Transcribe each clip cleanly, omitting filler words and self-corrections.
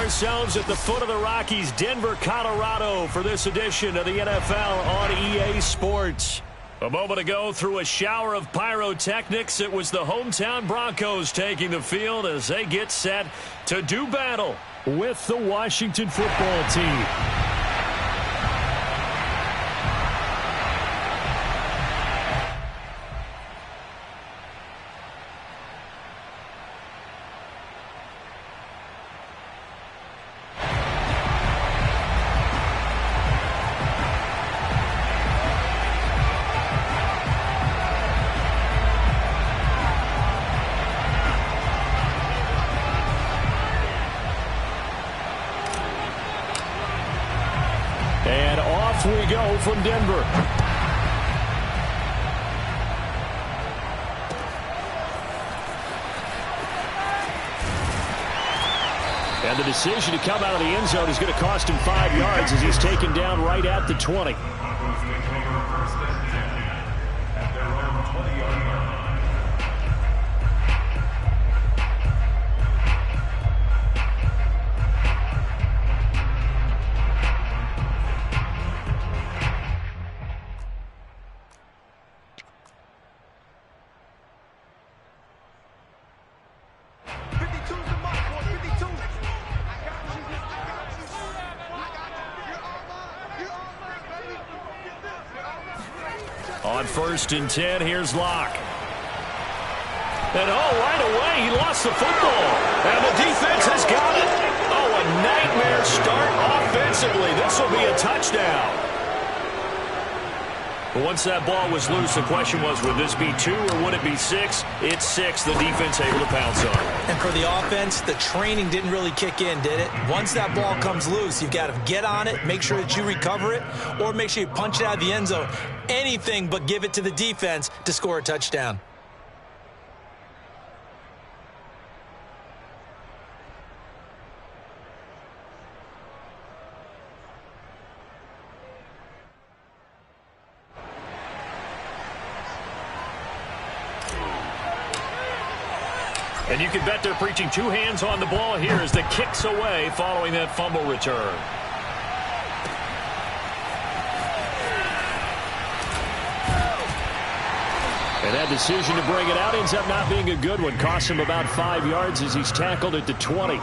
ourselves at the foot of the Rockies, Denver, Colorado, for this edition of the NFL on EA Sports. A moment ago, through a shower of pyrotechnics, it was the hometown Broncos taking the field as they get set to do battle with the Washington football team. And off we go from Denver. And the decision to come out of the end zone is going to cost him 5 yards as he's taken down right at the 20. On 1st and 10, here's Locke. And right away, he lost the football. And the defense has got it. A nightmare start offensively. This will be a touchdown. But once that ball was loose, the question was, would this be 2 or would it be 6? It's 6. The defense able to pounce on it. And for the offense, the training didn't really kick in, did it? Once that ball comes loose, you've got to get on it, make sure that you recover it, or make sure you punch it out of the end zone. Anything but give it to the defense to score a touchdown. And you can bet they're preaching 2 hands on the ball here as the kick's away following that fumble return. And that decision to bring it out ends up not being a good one. Costs him about 5 yards as he's tackled at the 20.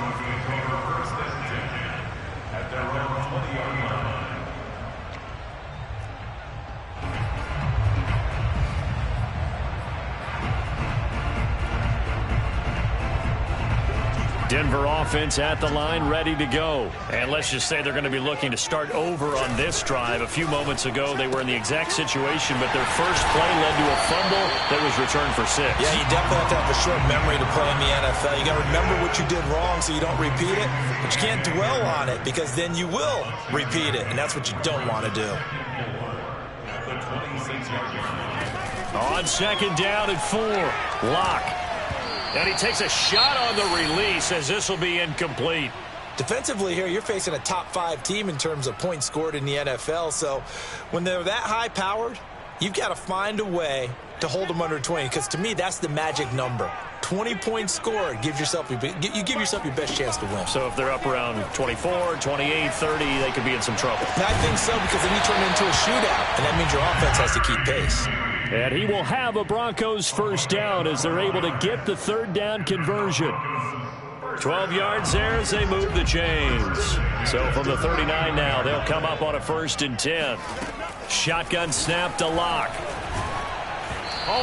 Denver offense at the line, ready to go. And let's just say they're going to be looking to start over on this drive. A few moments ago, they were in the exact situation, but their first play led to a fumble that was returned for 6. Yeah, you definitely have to have a short memory to play in the NFL. You got to remember what you did wrong so you don't repeat it, but you can't dwell on it because then you will repeat it, and that's what you don't want to do. On 2nd down and 4, Locke. And he takes a shot on the release as this will be incomplete. Defensively here, you're facing a top 5 team in terms of points scored in the NFL. So when they're that high-powered, you've got to find a way to hold them under 20. Because to me, that's the magic number. 20 points scored, you give yourself your best chance to win. So if they're up around 24, 28, 30, they could be in some trouble. I think so, because then you turn it into a shootout, and that means your offense has to keep pace. And he will have a Broncos first down as they're able to get the 3rd down conversion. 12 yards there as they move the chains. So from the 39 now, they'll come up on a 1st and 10. Shotgun snap to Locke.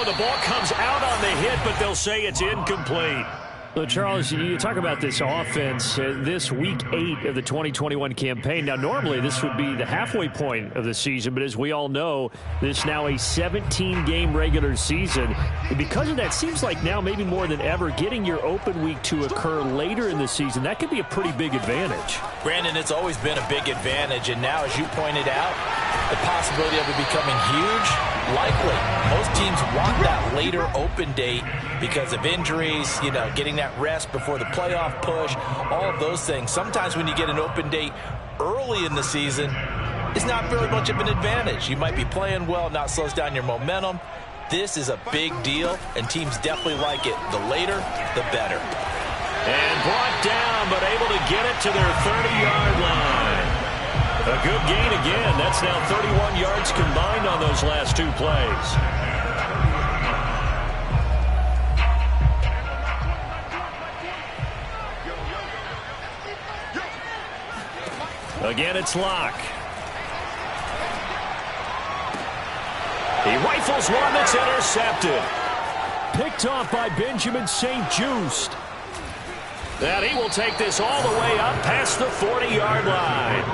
The ball comes out on the hit, but they'll say it's incomplete. So, Charles, you talk about this offense, this Week 8 of the 2021 campaign. Now, normally this would be the halfway point of the season, but as we all know, this is now a 17-game regular season. And because of that, seems like now maybe more than ever, getting your open week to occur later in the season, that could be a pretty big advantage. Brandon, it's always been a big advantage, and now, as you pointed out, the possibility of it becoming huge, likely. Most teams want that later open date because of injuries, getting that rest before the playoff push, all of those things. Sometimes when you get an open date early in the season, it's not very much of an advantage. You might be playing well, not slows down your momentum. This is a big deal, and teams definitely like it. The later, the better. And brought down, but able to get it to their 30-yard line. A good gain again. That's now 31 yards combined on those last two plays. Again, it's Locke. He rifles one that's intercepted. Picked off by Benjamin St-Juste. That he will take this all the way up past the 40-yard line.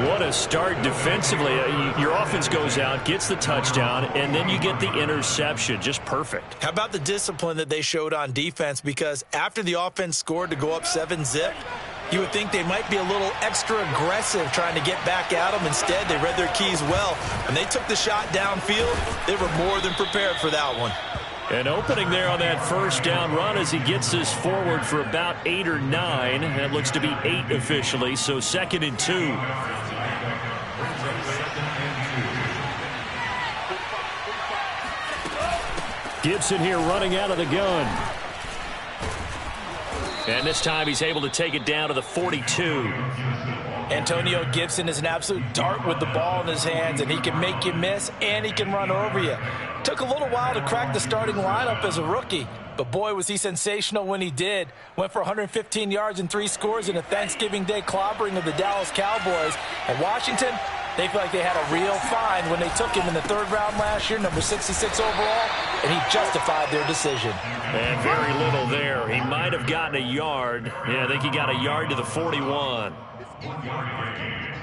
What a start defensively. Your offense goes out, gets the touchdown, and then you get the interception. Just perfect. How about the discipline that they showed on defense? Because after the offense scored to go up 7-zip, you would think they might be a little extra aggressive trying to get back at them. Instead, they read their keys well. When they took the shot downfield, they were more than prepared for that one. An opening there on that first down run as he gets this forward for about 8 or 9. That looks to be 8 officially, so 2nd and 2. Gibson here running out of the gun. And this time he's able to take it down to the 42. Antonio Gibson is an absolute dart with the ball in his hands, and he can make you miss, and he can run over you. Took a little while to crack the starting lineup as a rookie, but boy, was he sensational when he did. Went for 115 yards and 3 scores in a Thanksgiving Day clobbering of the Dallas Cowboys. And Washington, they feel like they had a real find when they took him in the 3rd round last year, number 66 overall, and he justified their decision. And very little there. He might have gotten a yard. Yeah, I think he got a yard to the 41.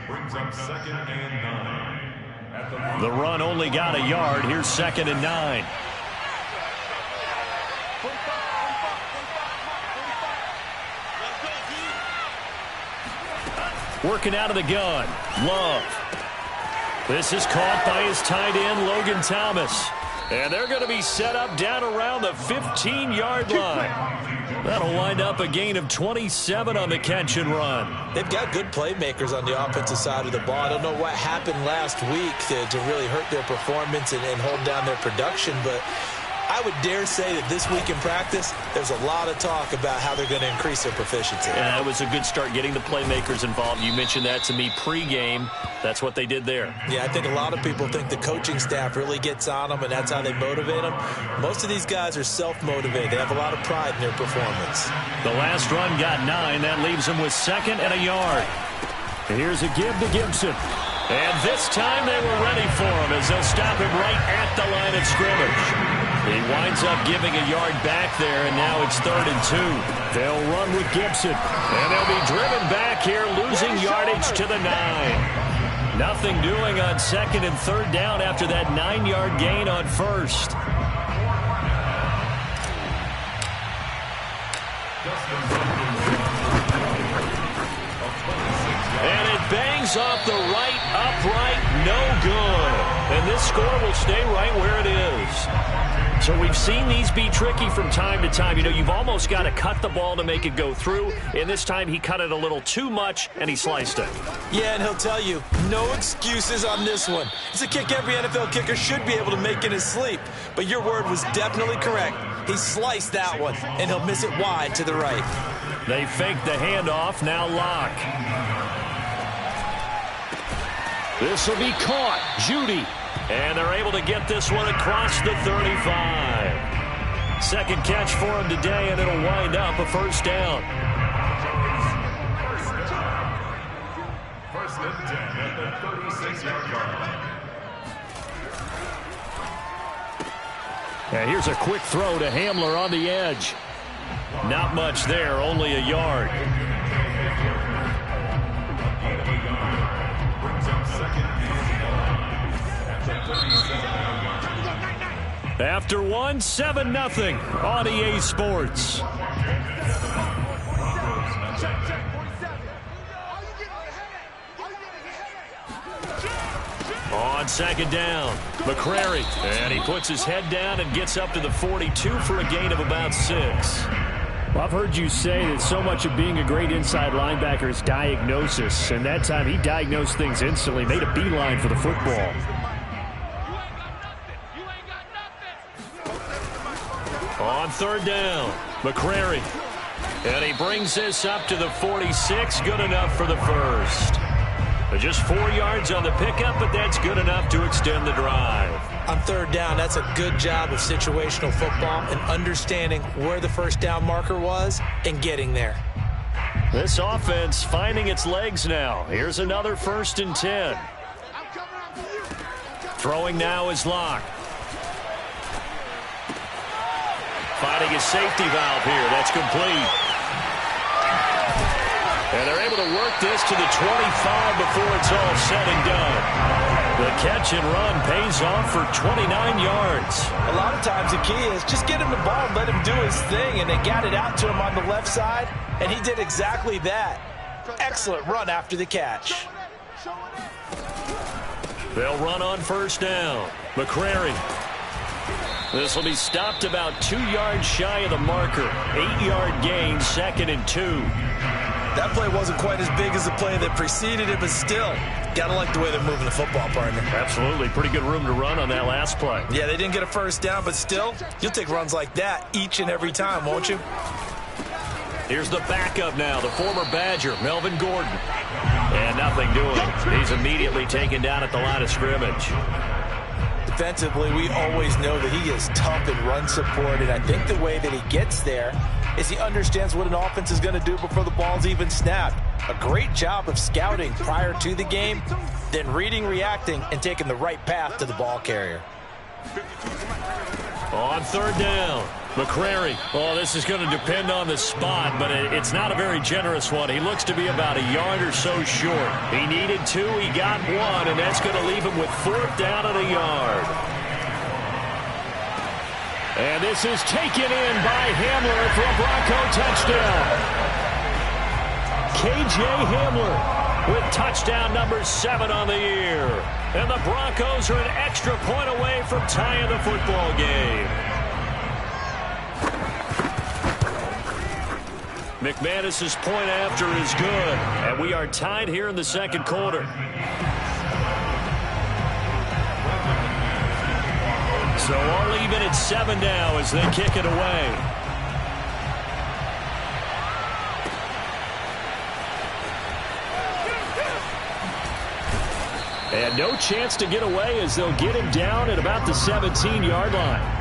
Brings up 2nd and 9. The run only got a yard. Here's 2nd and 9. Working out of the gun. Love. This is caught by his tight end, Logan Thomas. And they're going to be set up down around the 15-yard line. That'll wind up a gain of 27 on the catch and run. They've got good playmakers on the offensive side of the ball. I don't know what happened last week to really hurt their performance and hold down their production, but I would dare say that this week in practice, there's a lot of talk about how they're going to increase their proficiency. Yeah, it was a good start getting the playmakers involved. You mentioned that to me pregame. That's what they did there. Yeah, I think a lot of people think the coaching staff really gets on them, and that's how they motivate them. Most of these guys are self-motivated. They have a lot of pride in their performance. The last run got 9. That leaves them with 2nd and a yard. Here's a give to Gibson. And this time they were ready for him as they'll stop him right at the line of scrimmage. He winds up giving a yard back there, and now it's 3rd and 2. They'll run with Gibson, and they'll be driven back here, losing yardage to the 9. Nothing doing on 2nd and 3rd down after that 9-yard gain on 1st. And it bangs off the right upright, no good. And this score will stay right where it is. So we've seen these be tricky from time to time. You know, you've almost got to cut the ball to make it go through. And this time he cut it a little too much, and he sliced it. Yeah, and he'll tell you, no excuses on this one. It's a kick every NFL kicker should be able to make in his sleep. But your word was definitely correct. He sliced that one, and he'll miss it wide to the right. They fake the handoff. Now Locke. This will be caught. Judy. And they're able to get this one across the 35. Second catch for him today, and it'll wind up a 1st down. 1st and 10 at the 36-yard line. And here's a quick throw to Hamler on the edge. Not much there, only a yard. After 1, 7-0 on EA Sports. On 2nd down, McCrary. And he puts his head down and gets up to the 42 for a gain of about 6. Well, I've heard you say that so much of being a great inside linebacker is diagnosis. And that time he diagnosed things instantly, made a beeline for the football. On 3rd down, McCrary. And he brings this up to the 46. Good enough for the first. Just 4 yards on the pickup, but that's good enough to extend the drive. On third down, that's a good job of situational football and understanding where the first down marker was and getting there. This offense finding its legs now. Here's another 1st and 10. Throwing now is Locke. Finding his safety valve here. That's complete. And they're able to work this to the 25 before it's all said and done. The catch and run pays off for 29 yards. A lot of times the key is just get him the ball and let him do his thing, and they got it out to him on the left side, and he did exactly that. Excellent run after the catch. They'll run on 1st down. McCrary. This will be stopped about 2 yards shy of the marker. 8-yard gain, 2nd and 2. That play wasn't quite as big as the play that preceded it, but still, gotta like the way they're moving the football, partner. Absolutely. Pretty good room to run on that last play. Yeah, they didn't get a first down, but still, you'll take runs like that each and every time, won't you? Here's the backup now, the former Badger, Melvin Gordon. And nothing doing. He's immediately taken down at the line of scrimmage. Defensively, we always know that he is tough in run support, and I think the way that he gets there is he understands what an offense is going to do before the ball's even snapped. A great job of scouting prior to the game, then reading, reacting, and taking the right path to the ball carrier. On 3rd down, McCrary. Oh, this is going to depend on the spot, but it's not a very generous one. He looks to be about a yard or so short. He needed 2, he got 1, and that's going to leave him with 4th down and a yard. And this is taken in by Hamler for a Bronco touchdown. K.J. Hamler with touchdown number 7 on the year. And the Broncos are an extra point away from tying the football game. McManus's point after is good. And we are tied here in the 2nd quarter. So all even at 7 now as they kick it away. And no chance to get away as they'll get him down at about the 17-yard line.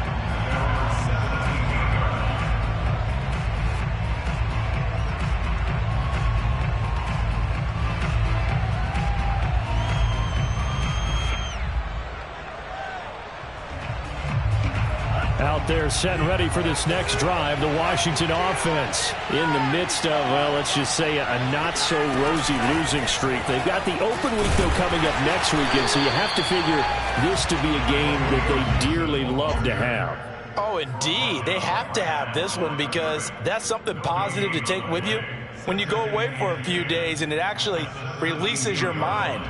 Out there set and ready for this next drive, the Washington offense in the midst of, well, let's just say a not-so-rosy losing streak. They've got the open week, though, coming up next weekend, so you have to figure this to be a game that they dearly love to have. Oh, indeed. They have to have this one because that's something positive to take with you when you go away for a few days, and it actually releases your mind.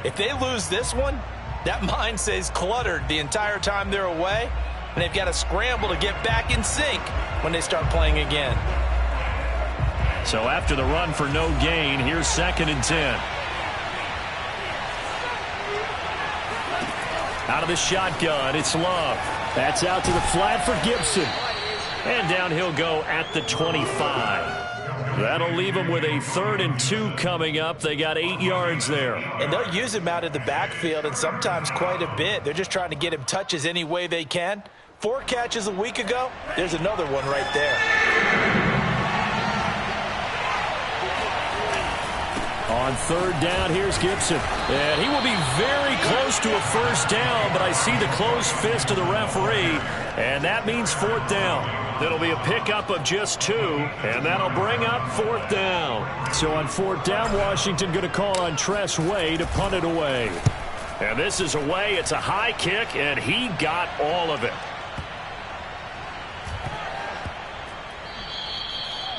If they lose this one, that mind stays cluttered the entire time they're away, and they've got to scramble to get back in sync when they start playing again. So after the run for no gain, here's 2nd and 10. Out of the shotgun, it's Love. That's out to the flat for Gibson. And down he'll go at the 25. That'll leave them with a 3rd and 2 coming up. They got 8 yards there. And they'll use him out of the backfield, and sometimes quite a bit. They're just trying to get him touches any way they can. 4 catches a week ago. There's another one right there. On 3rd down, here's Gibson. And he will be very close to a first down, but I see the closed fist of the referee, and that means 4th down. That'll be a pickup of just 2, and that'll bring up 4th down. So on 4th down, Washington going to call on Tress Way to punt it away. And this is away. It's a high kick, and he got all of it.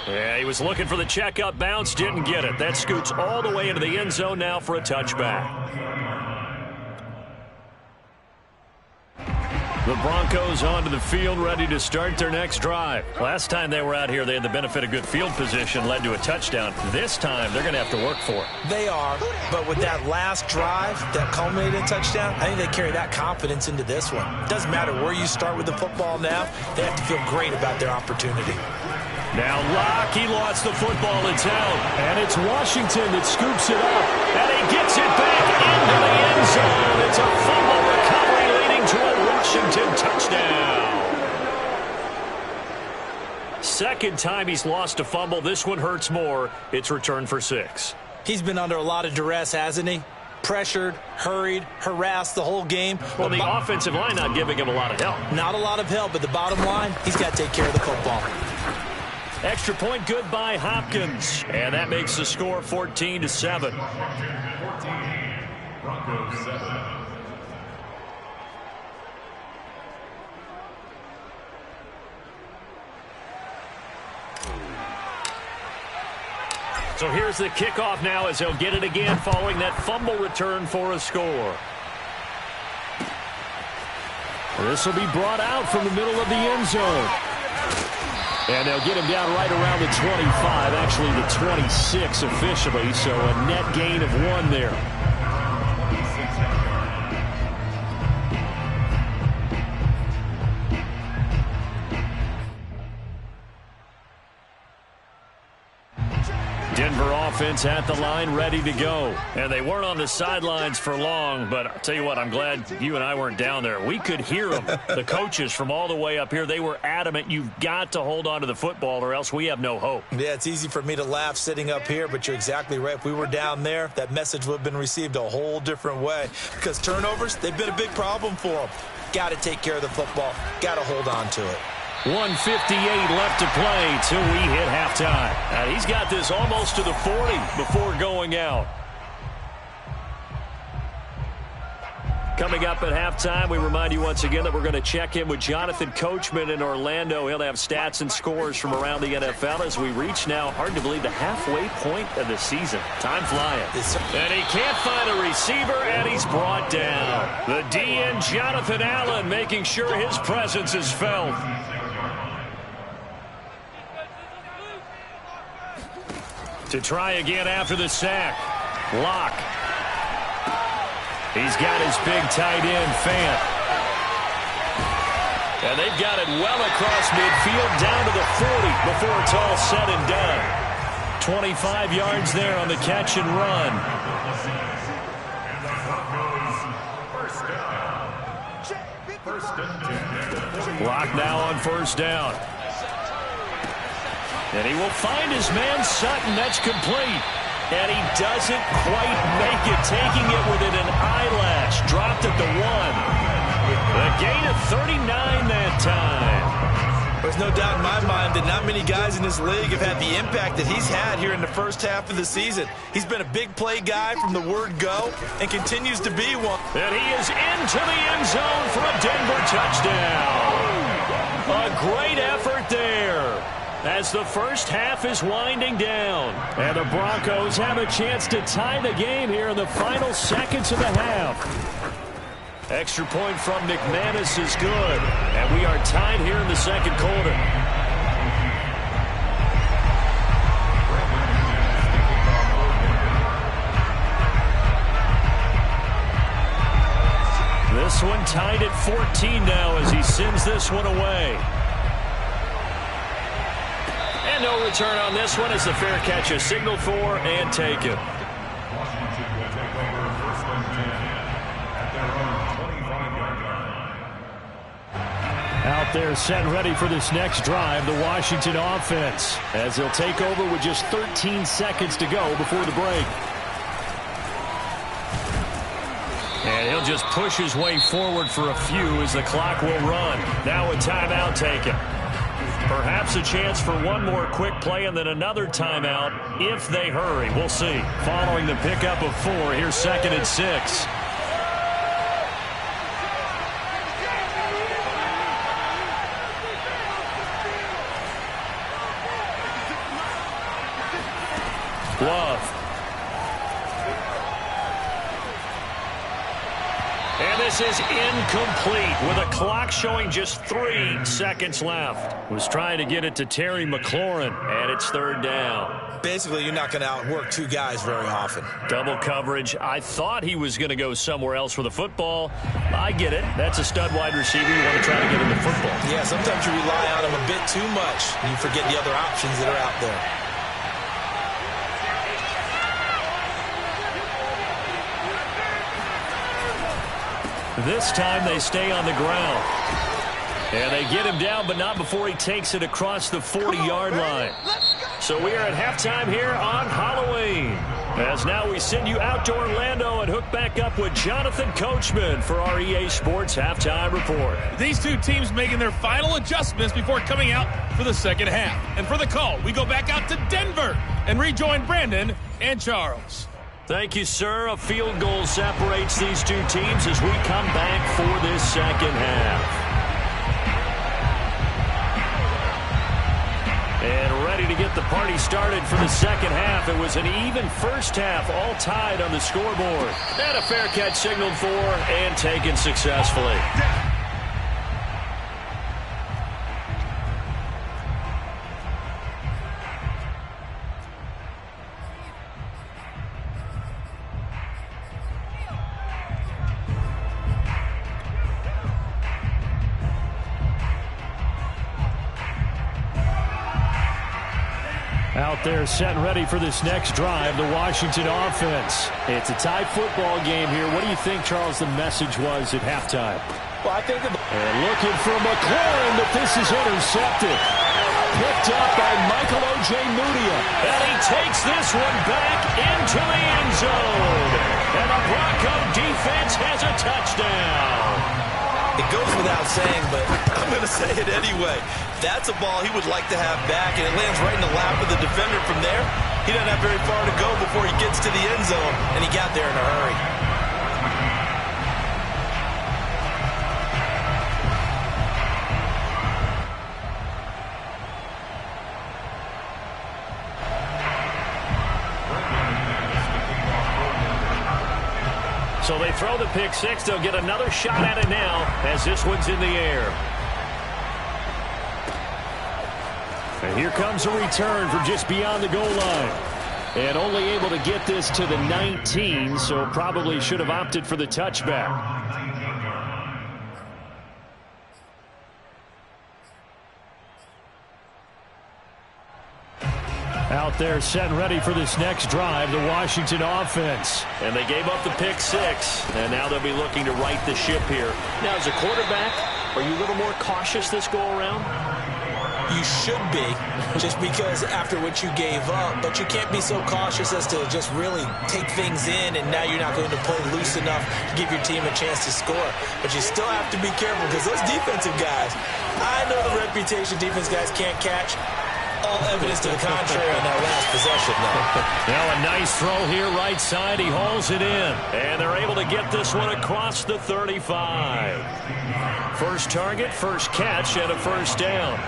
Yeah, he was looking for the checkup bounce, didn't get it. That scoots all the way into the end zone now for a touchback. The Broncos onto the field, ready to start their next drive. Last time they were out here, they had the benefit of good field position, led to a touchdown. This time, they're going to have to work for it. They are, but with that last drive that culminated in a touchdown, I think they carry that confidence into this one. It doesn't matter where you start with the football now. They have to feel great about their opportunity. Now Locke, he lost the football. It's out. And it's Washington that scoops it up. And he gets it back into the end zone. It's a fumble recovery leading to a Washington touchdown. Second time he's lost a fumble. This one hurts more. It's returned for 6. He's been under a lot of duress, hasn't he? Pressured, hurried, harassed the whole game. Well, the offensive line not giving him a lot of help. Not a lot of help, but the bottom line, he's got to take care of the football. Extra point good by Hopkins. And that makes the score 14-7. 14, Broncos 7. So here's the kickoff now as he'll get it again following that fumble return for a score. This will be brought out from the middle of the end zone. And they'll get him down right around the 25, actually the 26 officially, so a net gain of 1 there. Denver offense at the line, ready to go. And they weren't on the sidelines for long, but I'll tell you what, I'm glad you and I weren't down there. We could hear them. The coaches from all the way up here, they were adamant, you've got to hold on to the football or else we have no hope. Yeah, it's easy for me to laugh sitting up here, but you're exactly right. If we were down there, that message would have been received a whole different way. Because turnovers, they've been a big problem for them. Got to take care of the football. Got to hold on to it. 1:58 left to play till we hit halftime. And he's got this almost to the 40 before going out. Coming up at halftime, we remind you once again that we're going to check in with Jonathan Coachman in Orlando. He'll have stats and scores from around the NFL as we reach now, hard to believe, the halfway point of the season. Time flying. And he can't find a receiver, and he's brought down. The DN, Jonathan Allen, making sure his presence is felt. To try again after the sack. Locke. He's got his big tight end, Fant. And they've got it well across midfield down to the 40 before it's all said and done. 25 yards there on the catch and run. Locke now on first down. And he will find his man Sutton. That's complete. And he doesn't quite make it, taking it within an eyelash. Dropped at the 1. A gain of 39 that time. There's no doubt in my mind that not many guys in this league have had the impact that he's had here in the first half of the season. He's been a big play guy from the word go and continues to be one. And he is into the end zone for a Denver touchdown. A great effort there as the first half is winding down. And the Broncos have a chance to tie the game here in the final seconds of the half. Extra point from McManus is good. And we are tied here in the second quarter. This one tied at 14 now as he sends this one away. And no return on this one as the fair catch is signaled for and taken. Washington will take over first and 10 at their own 25-yard line. Out there set and ready for this next drive, the Washington offense, as they'll take over with just 13 seconds to go before the break. And he'll just push his way forward for a few as the clock will run. Now a timeout taken. Perhaps a chance for one more quick play and then another timeout if they hurry. We'll see. Following the pickup of 4, here's 2nd and 6. Love. And this this is incomplete with a clock showing just 3 seconds left. Was trying to get it to Terry McLaurin, and it's third down. Basically, you're not going to outwork two guys very often. Double coverage. I thought he was going to go somewhere else for the football. I get it. That's a stud wide receiver. You want to try to get him the football. Yeah, sometimes you rely on him a bit too much. You forget the other options that are out there. This time they stay on the ground. And they get him down, but not before he takes it across the 40-yard line. So we are at halftime here on Halloween. As now we send you out to Orlando and hook back up with Jonathan Coachman for our EA Sports Halftime Report. These two teams making their final adjustments before coming out for the second half. And for the call, we go back out to Denver and rejoin Brandon and Charles. Thank you, sir. A field goal separates these two teams as we come back for this second half. And ready to get the party started for the second half. It was an even first half, all tied on the scoreboard. And a fair catch signaled for and taken successfully. Out there set and ready for this next drive, the Washington offense. It's a tie football game here. What do you think, Charles, the message was at halftime? Well, I think and looking for McLaurin, but this is intercepted. Picked up by Michael O.J. Mudia. And he takes this one back into the end zone. And the Bronco defense has a touchdown. It goes without saying, but I'm going to say it anyway. That's a ball he would like to have back, and it lands right in the lap of the defender from there. He doesn't have very far to go before he gets to the end zone, and he got there in a hurry. So they throw the pick six. They'll get another shot at it now as this one's in the air. And here comes a return from just beyond the goal line. And only able to get this to the 19, so probably should have opted for the touchback. Out there set and ready for this next drive, the Washington offense. And they gave up the pick six, and now they'll be looking to right the ship here. Now, as a quarterback, are you a little more cautious this go-around? You should be, just because after what you gave up, but you can't be so cautious as to just really take things in, and now you're not going to play loose enough to give your team a chance to score. But you still have to be careful, because those defensive guys, I know the reputation defense guys can't catch. All evidence to the contrary on that last possession, though. Now a nice throw here, right side. He hauls it in. And they're able to get this one across the 35. First target, first catch, and a first down.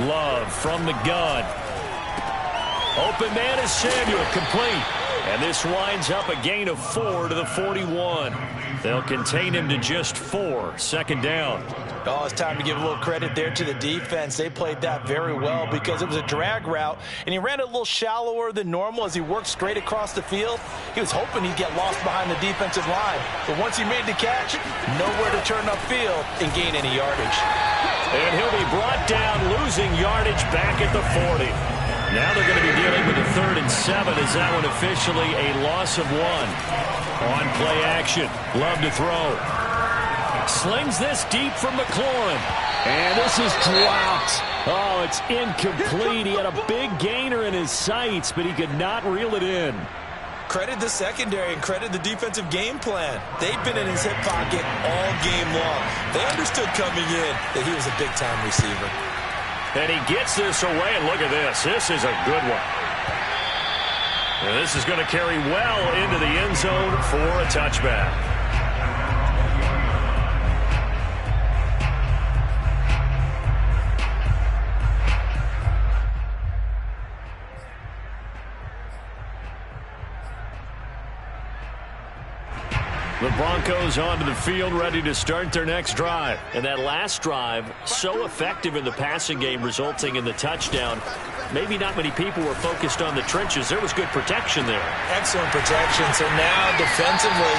Love from the gun. Open man is Samuel, complete. And this winds up a gain of 4 to the 41. They'll contain him to just 4. Second down. Oh, it's time to give a little credit there to the defense. They played that very well because it was a drag route, and he ran it a little shallower than normal as he worked straight across the field. He was hoping he'd get lost behind the defensive line. But once he made the catch, nowhere to turn upfield and gain any yardage. And he'll be brought down, losing yardage back at the 40. Now they're going to be dealing with a 3rd and 7 as that one officially a loss of 1. On play action. Love to throw. Slings this deep from McLaurin. And this is dropped. Oh, it's incomplete. He had a big gainer in his sights, but he could not reel it in. Credit the secondary and credit the defensive game plan. They've been in his hip pocket all game long. They understood coming in that he was a big-time receiver. And he gets this away, and look at this. This is a good one. And this is going to carry well into the end zone for a touchback. The Broncos onto the field, ready to start their next drive. And that last drive, so effective in the passing game, resulting in the touchdown. Maybe not many people were focused on the trenches. There was good protection there. Excellent protection. So now, defensively,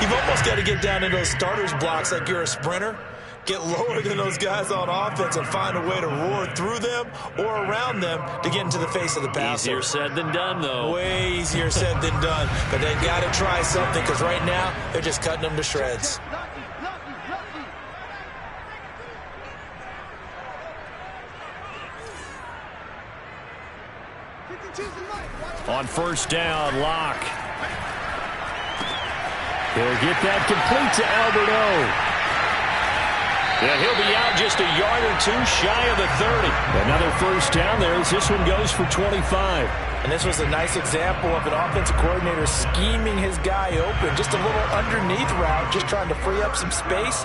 you've almost got to get down to those starters blocks like you're a sprinter. Get lower than those guys on offense and find a way to roar through them or around them to get into the face of the passer. Easier said than done, though. Way easier said than done. But they've got to try something because right now they're just cutting them to shreds. On first down, Locke. He'll get that complete to Albert O. Yeah, he'll be out just a yard or two shy of the 30. Another first down there as this one goes for 25. And this was a nice example of an offensive coordinator scheming his guy open. Just a little underneath route, just trying to free up some space.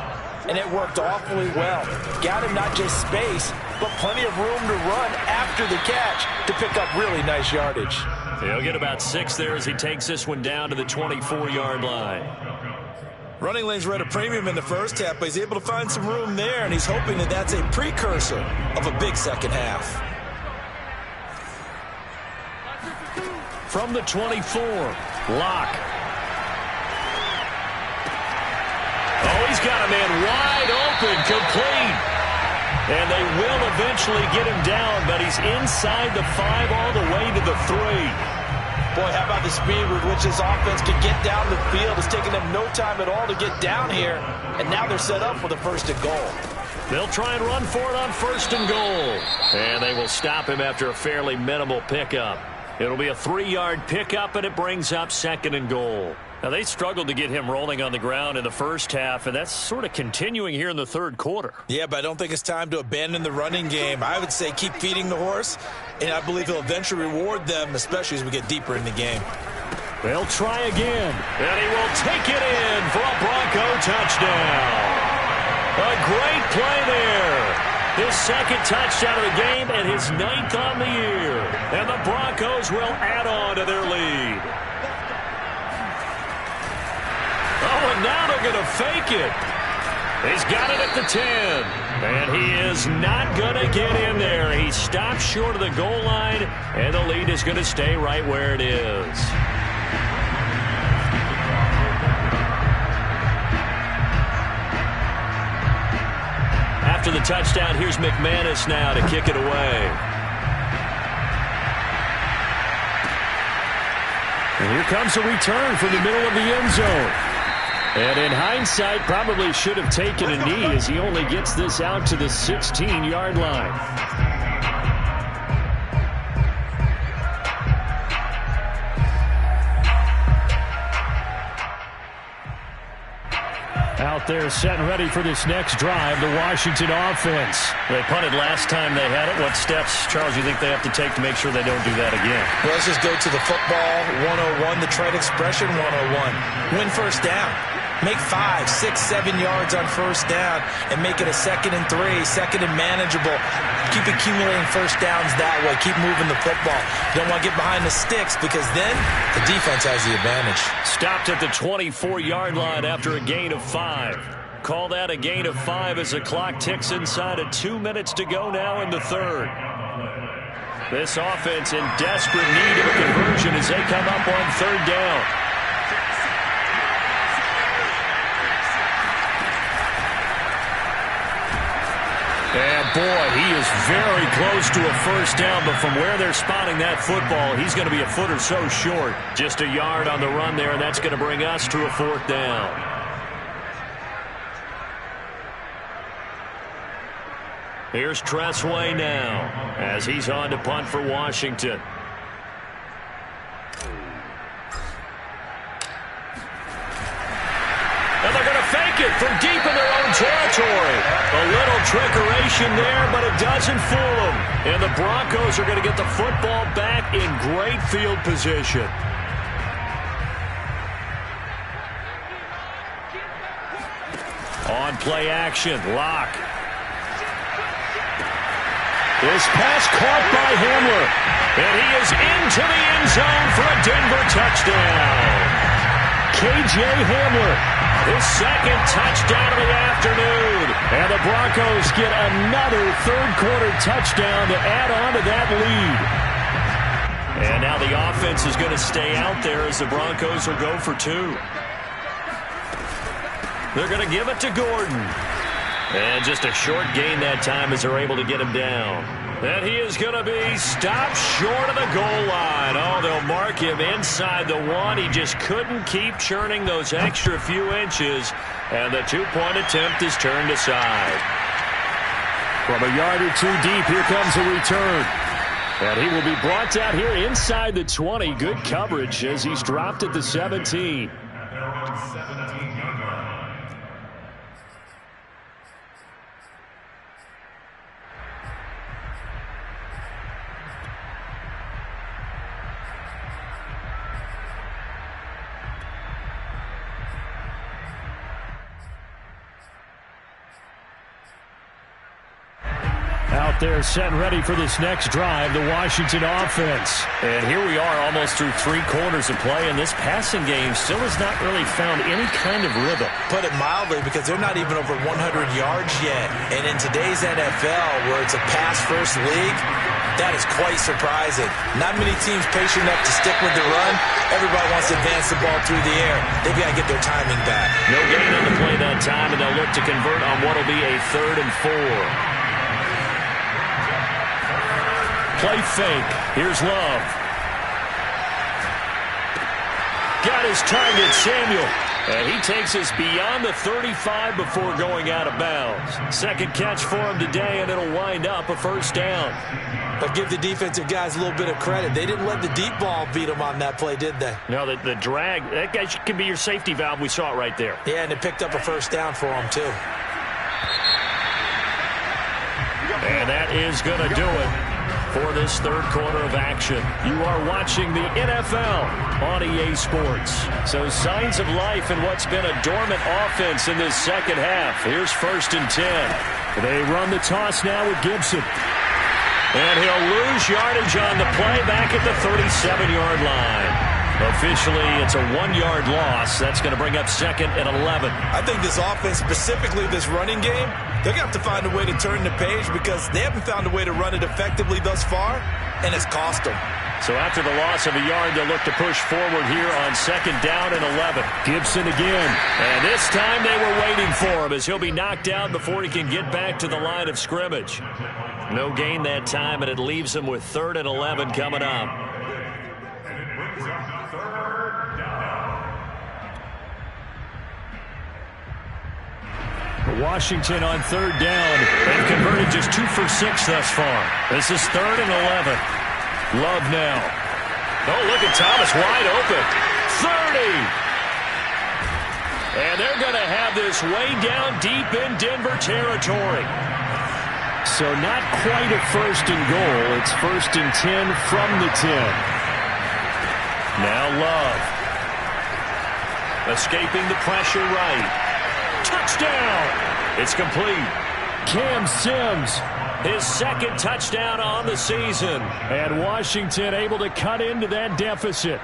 And it worked awfully well. Got him not just space, but plenty of room to run after the catch to pick up really nice yardage. He'll get about 6 there as he takes this one down to the 24-yard line. Running lanes were at a premium in the first half, but he's able to find some room there, and he's hoping that that's a precursor of a big second half. From the 24, Locke. Oh, he's got a man wide open, complete. And they will eventually get him down, but he's inside the 5 all the way to the 3. Boy, how about the speed with which this offense can get down the field? It's taken them no time at all to get down here, and now they're set up for the first and goal. They'll try and run for it on first and goal. And they will stop him after a fairly minimal pickup. It'll be a 3-yard pickup, and it brings up second and goal. Now, they struggled to get him rolling on the ground in the first half, and that's sort of continuing here in the third quarter. Yeah, but I don't think it's time to abandon the running game. I would say keep feeding the horse, and I believe he'll eventually reward them, especially as we get deeper in the game. They'll try again, and he will take it in for a Bronco touchdown. A great play there. His second touchdown of the game and his 9th on the year. And the Broncos will add on to their lead. Oh, and now they're going to fake it. He's got it at the 10. And he is not going to get in there. He stops short of the goal line, and the lead is going to stay right where it is. After the touchdown, here's McManus now to kick it away. And here comes a return from the middle of the end zone. And in hindsight, probably should have taken a knee as he only gets this out to the 16-yard line. Out there set and ready for this next drive, the Washington offense. They punted last time they had it. What steps, Charles, you think they have to take to make sure they don't do that again? Well, let's just go to the football 101, the trade expression 101. Win first down. Make 5, 6, 7 yards on first down and make it a 2nd and 3, 2nd and manageable. Keep accumulating first downs that way. Keep moving the football. You don't want to get behind the sticks because then the defense has the advantage. Stopped at the 24-yard line after a gain of 5. Call that a gain of 5 as the clock ticks inside of 2 minutes to go now in the third. This offense in desperate need of a conversion as they come up on third down. And, boy, he is very close to a first down, but from where they're spotting that football, he's going to be a foot or so short. Just a yard on the run there, and that's going to bring us to a 4th down. Here's Tressway now as he's on to punt for Washington. And they're going to fake it from deep in their own territory. A little trickeration there, but it doesn't fool them. And the Broncos are going to get the football back in great field position. On play action, Locke. This pass caught by Hamler. And he is into the end zone for a Denver touchdown. K.J. Hamler. His second touchdown of the afternoon. And the Broncos get another third-quarter touchdown to add on to that lead. And now the offense is going to stay out there as the Broncos will go for two. They're going to give it to Gordon. And just a short gain that time as they're able to get him down. And he is going to be stopped short of the goal line. Oh, they'll mark him inside the one. He just couldn't keep churning those extra few inches. And the two-point attempt is turned aside. From a yard or two deep, here comes a return. And he will be brought down here inside the 20. Good coverage as he's dropped at the 17. Out there set and ready for this next drive, the Washington offense. And here we are almost through 3 quarters of play, and this passing game still has not really found any kind of rhythm. Put it mildly, because they're not even over 100 yards yet. And in today's NFL, where it's a pass-first league, that is quite surprising. Not many teams patient enough to stick with the run. Everybody wants to advance the ball through the air. They've got to get their timing back. No gain on the play that time, and they'll look to convert on what will be a 3rd and 4. Play fake. Here's Love. Got his target, Samuel. And he takes us beyond the 35 before going out of bounds. Second catch for him today, and it'll wind up a first down. But give the defensive guys a little bit of credit. They didn't let the deep ball beat them on that play, did they? No, the drag, that guy can be your safety valve. We saw it right there. Yeah, and it picked up a first down for them, too. And that is going to do it for this third quarter of action. You are watching the NFL on EA Sports. So signs of life in what's been a dormant offense in this second half. Here's 1st and 10. They run the toss now with Gibson. And he'll lose yardage on the play back at the 37-yard line. Officially, it's a 1-yard loss. That's going to bring up 2nd and 11. I think this offense, specifically this running game, they're going to have to find a way to turn the page because they haven't found a way to run it effectively thus far, and it's cost them. So after the loss of a yard, they'll look to push forward here on 2nd down and 11. Gibson again. And this time they were waiting for him as he'll be knocked down before he can get back to the line of scrimmage. No gain that time, and it leaves him with 3rd and 11 coming up. Washington on 3rd down. They've converted just 2 for 6 thus far. This is 3rd and 11. Love now. Oh, look at Thomas wide open. 30. And they're going to have this way down deep in Denver territory. So not quite a 1st and goal. It's 1st and 10 from the 10. Now Love. Escaping the pressure right. Touchdown! It's complete. Cam Sims, his 2nd touchdown on the season. And Washington able to cut into that deficit.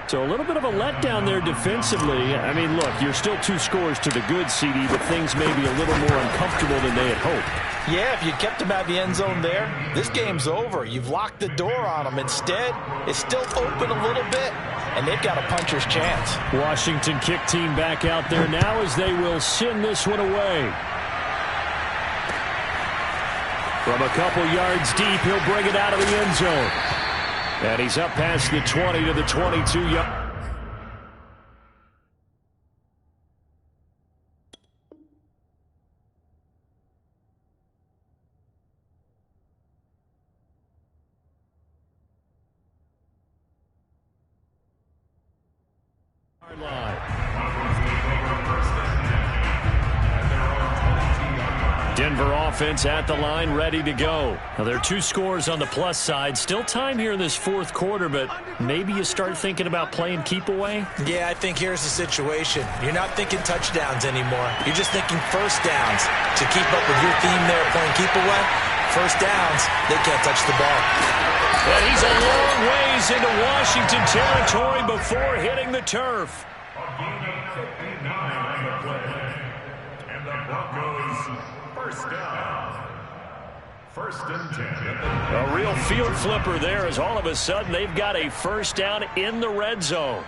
So a little bit of a letdown there defensively. I mean, look, you're still 2 scores to the good, CD, but things may be a little more uncomfortable than they had hoped. Yeah, if you kept them out of the end zone there, this game's over. You've locked the door on them. Instead, it's still open a little bit, and they've got a puncher's chance. Washington kick team back out there now as they will send this one away. From a couple yards deep, he'll bring it out of the end zone. And he's up past the 20 to the 22-yard. Denver offense at the line, ready to go. Now, there are 2 scores on the plus side. Still time here in this 4th quarter, but maybe you start thinking about playing keep away? Yeah, I think here's the situation. You're not thinking touchdowns anymore. You're just thinking first downs. To keep up with your theme there, playing keep away, first downs, they can't touch the ball. But he's a long ways into Washington territory before hitting the turf. First and 10. A real field flipper there as all of a sudden they've got a first down in the red zone.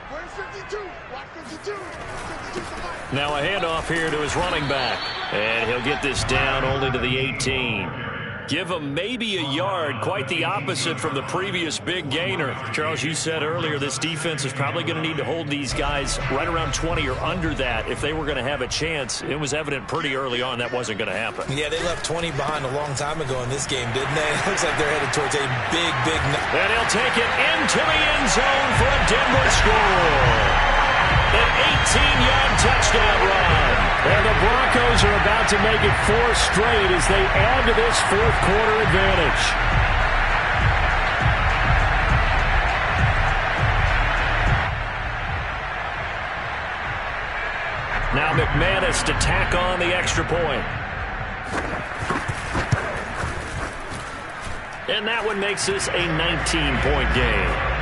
Now a handoff here to his running back. And he'll get this down only to the 18. Give him maybe a yard, quite the opposite from the previous big gainer. Charles, you said earlier this defense is probably going to need to hold these guys right around 20 or under that if they were going to have a chance. It was evident pretty early on that wasn't going to happen. Yeah, they left 20 behind a long time ago in this game, didn't they? It looks like they're headed towards a big... And he'll take it into the end zone for a Denver score. An 18-yard touchdown run. And the Broncos are about to make it 4 straight as they add to this fourth-quarter advantage. Now McManus to tack on the extra point. And that one makes this a 19-point game.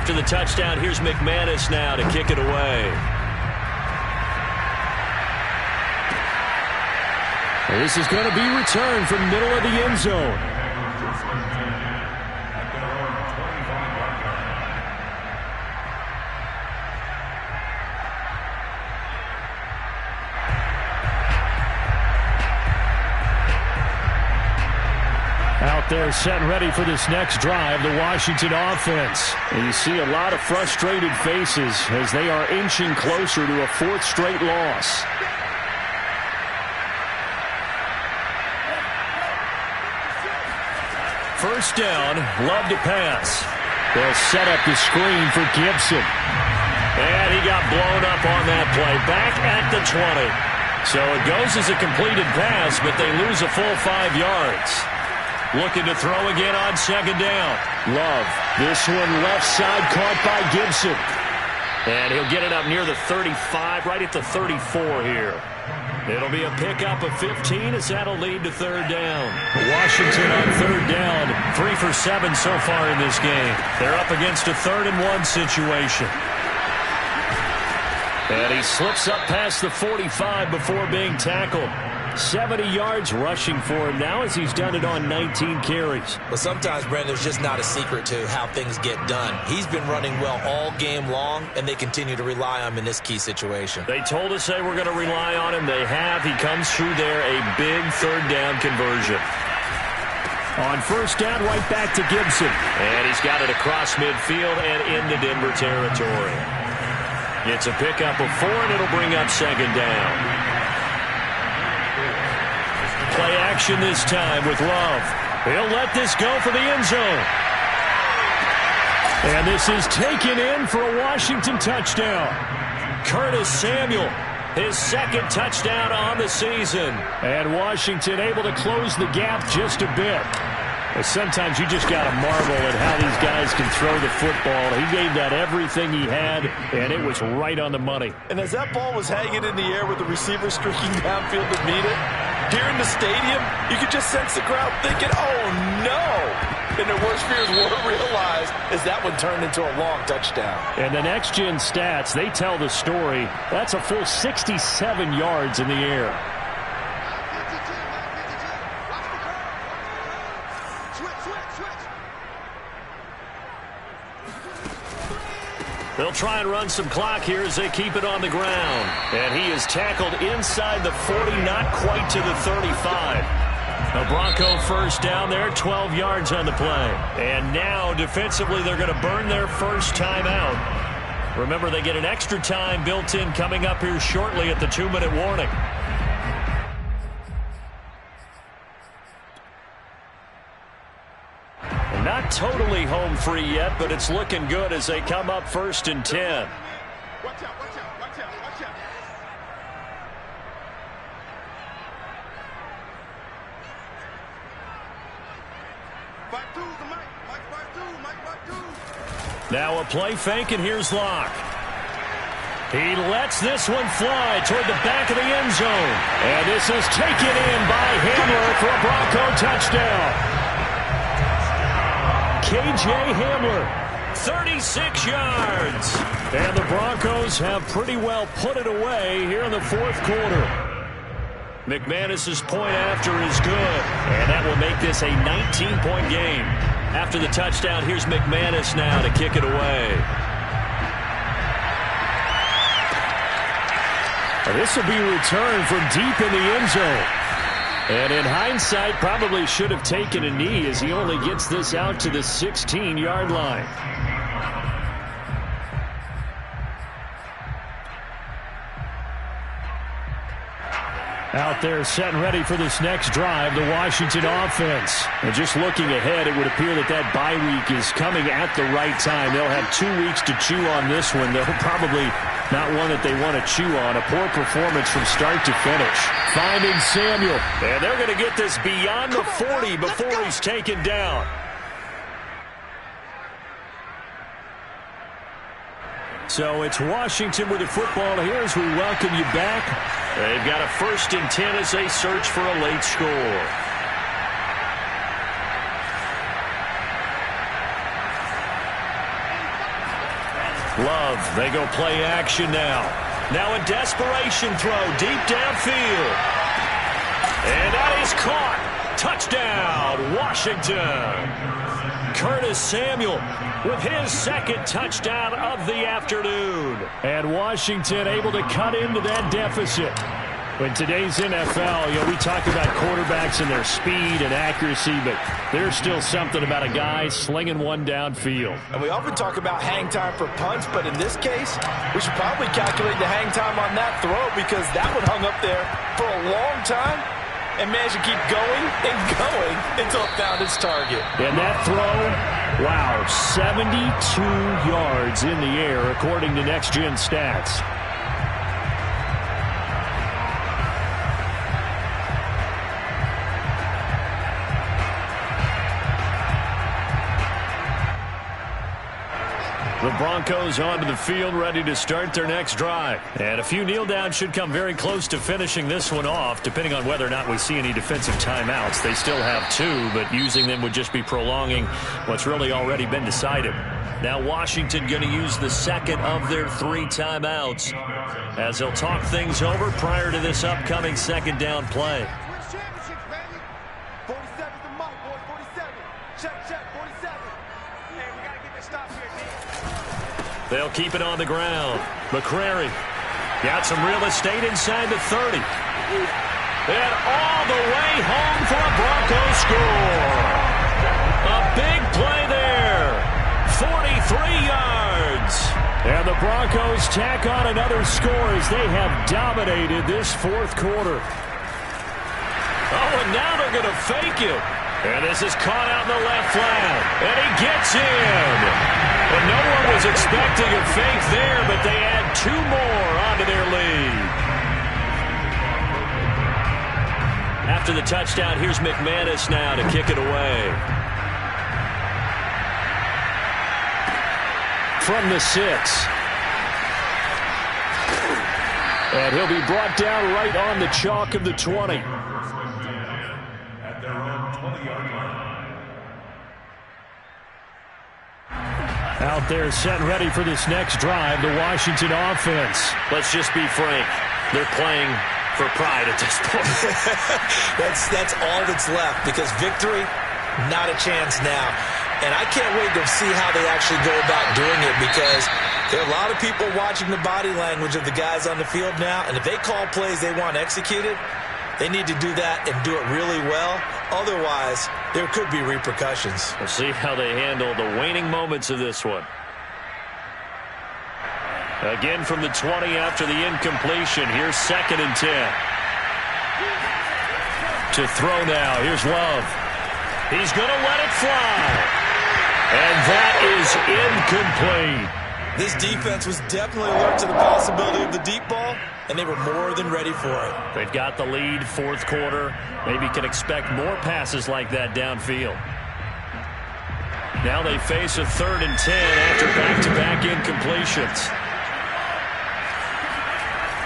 After the touchdown, here's McManus now to kick it away. And this is going to be returned from middle of the end zone. Out there set and ready for this next drive, the Washington offense. And you see a lot of frustrated faces as they are inching closer to a 4th straight loss. First down, Love to pass. They'll set up the screen for Gibson. And he got blown up on that play, back at the 20. So it goes as a completed pass, but they lose a full 5 yards. Looking to throw again on second down. Love. This one left side caught by Gibson. And he'll get it up near the 35, right at the 34 here. It'll be a pickup of 15 as that'll lead to third down. Washington on third down. 3 for 7 so far in this game. They're up against a 3rd and 1 situation. And he slips up past the 45 before being tackled. 70 yards rushing for him now as he's done it on 19 carries. Well, sometimes, Brent, there's just not a secret to how things get done. He's been running well all game long, and they continue to rely on him in this key situation. They told us they were going to rely on him. They have. He comes through there, a big third down conversion. On first down, right back to Gibson. And he's got it across midfield and into Denver territory. It's a pickup of 4, and it'll bring up second down. Play action this time with Love. He'll let this go for the end zone. And this is taken in for a Washington touchdown. Curtis Samuel, his 2nd touchdown on the season. And Washington able to close the gap just a bit. But sometimes you just got to marvel at how these guys can throw the football. He gave that everything he had, and it was right on the money. And as that ball was hanging in the air with the receiver streaking downfield to meet it, here in the stadium, you could just sense the crowd thinking, oh, no. And their worst fears were realized as that one turned into a long touchdown. And the next-gen stats, they tell the story. That's a full 67 yards in the air. They'll try and run some clock here as they keep it on the ground. And he is tackled inside the 40, not quite to the 35. A Bronco first down there, 12 yards on the play. And now, defensively, they're going to burn their first time out. Remember, they get an extra time built in coming up here shortly at the 2-minute warning. Not totally home free yet, but it's looking good as they come up 1st and 10. Watch out, watch out, watch out, watch out. Now a play fake, and here's Locke. He lets this one fly toward the back of the end zone. And this is taken in by Hamler for a Bronco touchdown. K.J. Hamler, 36 yards. And the Broncos have pretty well put it away here in the fourth quarter. McManus's point after is good, and that will make this a 19-point game. After the touchdown, here's McManus now to kick it away. This will be returned from deep in the end zone. And in hindsight, probably should have taken a knee as he only gets this out to the 16-yard line. Out there set and ready for this next drive, the Washington offense. And just looking ahead, it would appear that that bye week is coming at the right time. They'll have 2 weeks to chew on this one. They'll probably not one that they want to chew on. A poor performance from start to finish. Finding Samuel. And they're going to get this beyond the 40 before he's taken down. So it's Washington with the football here as we welcome you back. They've got a 1st and 10 as they search for a late score. Love, they go play action now. Now a desperation throw deep downfield. And that is caught. Touchdown, Washington. Curtis Samuel with his 2nd touchdown of the afternoon. And Washington able to cut into that deficit. In today's NFL, we talk about quarterbacks and their speed and accuracy, but there's still something about a guy slinging one downfield. And we often talk about hang time for punts, but in this case, we should probably calculate the hang time on that throw because that one hung up there for a long time and managed to keep going and going until it found its target. And that throw, wow, 72 yards in the air according to Next Gen Stats. The Broncos onto the field, ready to start their next drive. And a few kneel downs should come very close to finishing this one off, depending on whether or not we see any defensive timeouts. They still have 2, but using them would just be prolonging what's really already been decided. Now Washington going to use the 2nd of their 3 timeouts as they'll talk things over prior to this upcoming 2nd down play. They'll keep it on the ground. McCrary got some real estate inside the 30. And all the way home for a Broncos score. A big play there. 43 yards. And the Broncos tack on another score as they have dominated this fourth quarter. Oh, and now they're going to fake it. And this is caught out in the left flat. And he gets in. And no one was expecting a fake there, but they add 2 more onto their lead. After the touchdown, here's McManus now to kick it away. From the 6. And he'll be brought down right on the chalk of the 20. Out there set and ready for this next drive, the Washington offense. Let's just be frank. They're playing for pride at this point. That's all that's left because victory, not a chance now. And I can't wait to see how they actually go about doing it because there are a lot of people watching the body language of the guys on the field now. And if they call plays they want executed, they need to do that and do it really well. Otherwise, there could be repercussions. We'll see how they handle the waning moments of this one. Again from the 20 after the incompletion. Here's 2nd and 10. To throw now. Here's Love. He's going to let it fly. And that is incomplete. This defense was definitely alert to the possibility of the deep ball, and they were more than ready for it. They've got the lead, fourth quarter. Maybe can expect more passes like that downfield. Now they face a 3rd and 10 after back-to-back incompletions.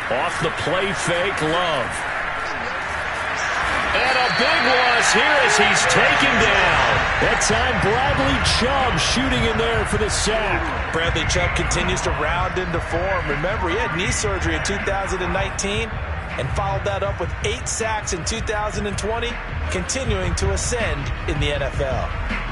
Off the play fake, Love. And a big loss here as he's taken down. That time, Bradley Chubb shooting in there for the sack. Bradley Chubb continues to round into form. Remember, he had knee surgery in 2019 and followed that up with 8 sacks in 2020, continuing to ascend in the NFL.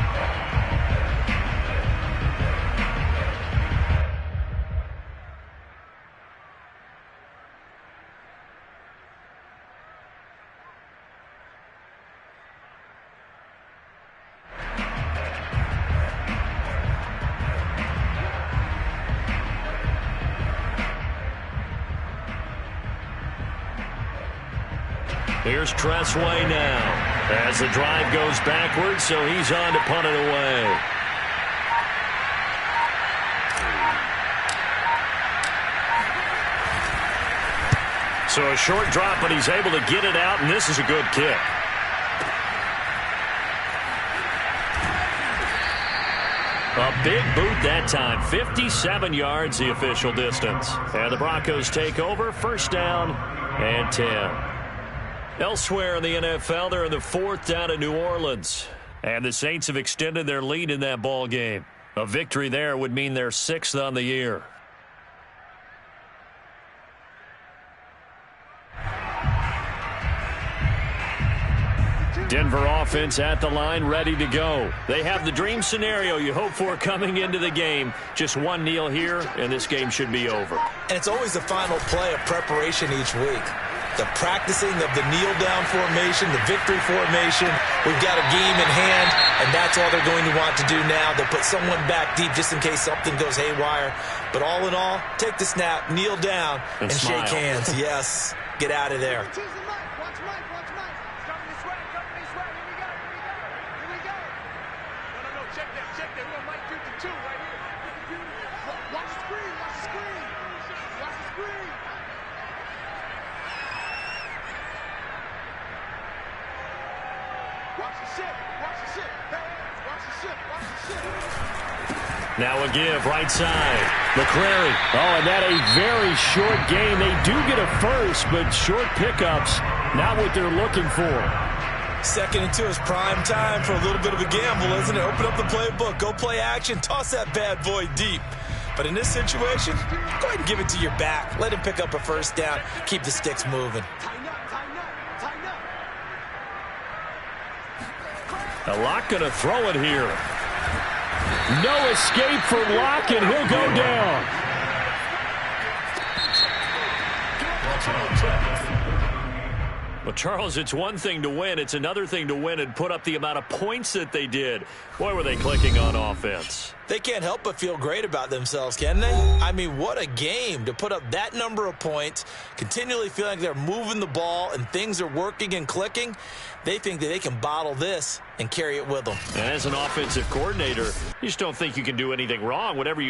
Here's Tressway now as the drive goes backwards, so he's on to punt it away. So a short drop, but he's able to get it out, and this is a good kick. A big boot that time. 57 yards the official distance. And the Broncos take over. First down and 10. Elsewhere in the NFL, they're in the 4th down in New Orleans. And the Saints have extended their lead in that ball game. A victory there would mean they're 6th on the year. Denver offense at the line, ready to go. They have the dream scenario you hope for coming into the game. Just one kneel here, and this game should be over. And it's always the final play of preparation each week. The practicing of the kneel-down formation, the victory formation. We've got a game in hand, and that's all they're going to want to do now. They'll put someone back deep just in case something goes haywire. But all in all, take the snap, kneel down, and shake hands. Yes, get out of there. Now a give, right side. McCrary. Oh, and that a very short gain. They do get a first, but short pickups, not what they're looking for. 2nd and 2 is prime time for a little bit of a gamble, isn't it? Open up the playbook, go play action, toss that bad boy deep. But in this situation, go ahead and give it to your back. Let him pick up a first down. Keep the sticks moving. A Lock going to throw it here. No escape for Lock, and he'll go down. Well, Charles, it's one thing to win. It's another thing to win and put up the amount of points that they did. Boy, were they clicking on offense. They can't help but feel great about themselves, can they? I mean, what a game to put up that number of points, continually feeling like they're moving the ball and things are working and clicking. They think that they can bottle this and carry it with them. And as an offensive coordinator, you just don't think you can do anything wrong. Whatever you